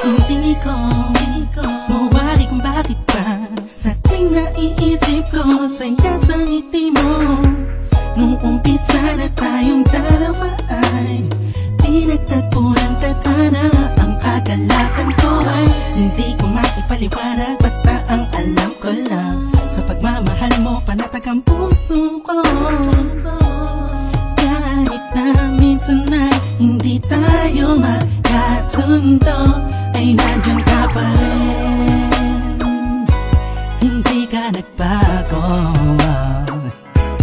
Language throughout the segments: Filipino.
Hindi ko mawari kung bakit ba sa ting naiisip ko saya sa ngiti mo. Nung umpisa na tayong dalawa ay pinagtagpo ng tadhana. Ang kagalakan ko ay hindi ko maipaliwanag, basta ang alam ko lang sa pagmamahal mo panatag ang puso ko. Kahit na minsan ay hindi tayo magkasundo, ay nandiyan ka pa rin, hindi ka nagbago.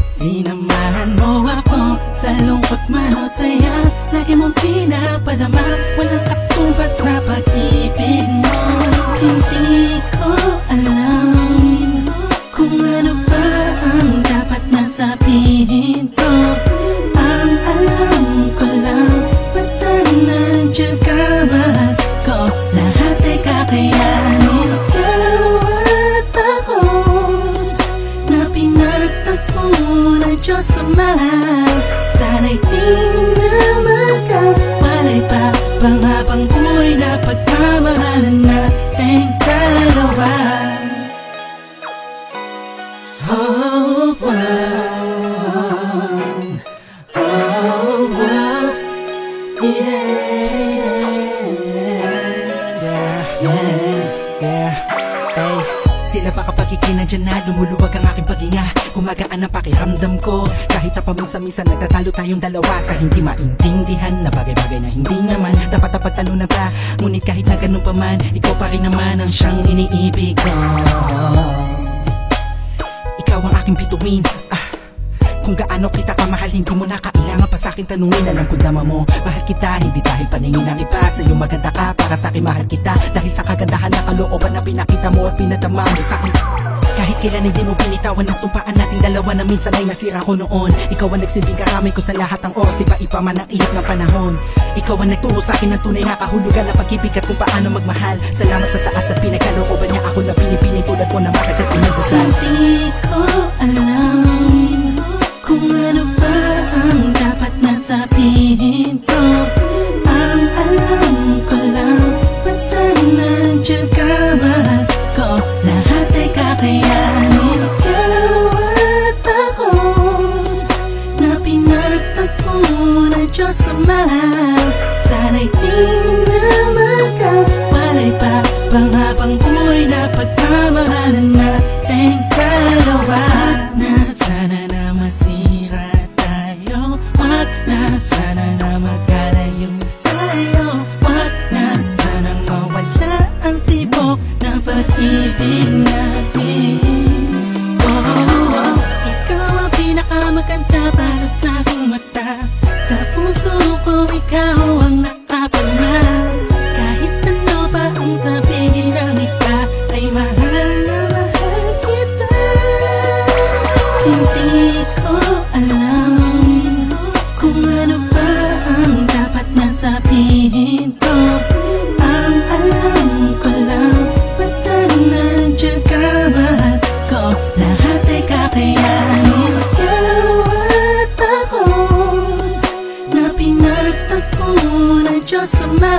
Sinamahan mo ako sa lungkot man o saya, lagi mong pinapadama, walang katumbas na pag-ibig mo. Hindi ko alam kung ano ba ang dapat na sabihin ko. Ang alam ko lang, basta nandiyan ka, mahal ko, lahat ay kakayanin. Ikaw at ako na pinagtagpo ng Diyos Ama, sana'y di na magkawalay pa pang habang buhay na pagmamahalan nating dalawa. Oh, tila ba kapag ikinandyan na lumuluwag ang aking paghinga, gumagaan ang pakiramdam ko. Kahit na paminsan-minsan nagtatalo tayong dalawa sa hindi maintindihan na bagay-bagay na hindi naman dapat pagtalunan pa. Ngunit kahit na ganun pa man, ikaw pa rin naman ang siyang iniibig ko. Ikaw ang aking bituin, kung gaano kita kamahal, hindi mo na kailangan pa sa'kin tanungin. Alam ko dama mo, mahal kita, hindi dahil paningin ng iba. Sa'yo maganda ka, para sa'kin mahal kita, dahil sa kagandahan na kalooban na pinakita mo at pinadama mo sa'kin. Kahit kailan hindi mo binitawan ang sumpaan nating dalawa na minsan ay nasira ko noon. Ikaw ang nagsilbing karamay ko sa lahat ng oras, iba-iba man ang ihip ng panahon. Ikaw ang nagturo sa'kin ng tunay na kahulugan ng pag-ibig at kung paano magmahal. Salamat sa taas at pinagkalooban niya ako na pinipiling tulad mo na matagal pinagdasal. Hindi ko alam kung ano ba ang dapat na sabihin ko. Ang alam ko lang, basta nandiyan ka, mahal ko, lahat ay kakayanin. Ikaw at ako na pinagtagpo ng Diyos Ama, sana'y di na magkawalay pa pang habang buhay na pagmamahalan nating dalawa. Na sana na masira tayo, wag na sana na magkalayo tayo, wag na sana mawala ang tibok na pag-ibig natin. Ikaw ang pinakamaganda para sa aking mata, sa puso ko ikaw ang nakapalma. Kahit ano pa ang sabihin ng iba, ay mahal na mahal kita. Hindi ko alam kung ano ba ang dapat na sabihin ko. Ang alam ko lang, basta nandiyan ka, mahal ko, lahat ay kakayanin. Ikaw at ako na pinagtagpo ng Diyos Ama,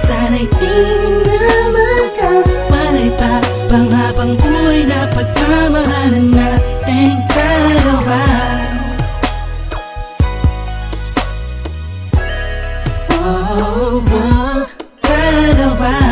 sana'y di na magkawalay pa pang habang buhay na pagmamahalan nating dalawa. Oh, dalawa.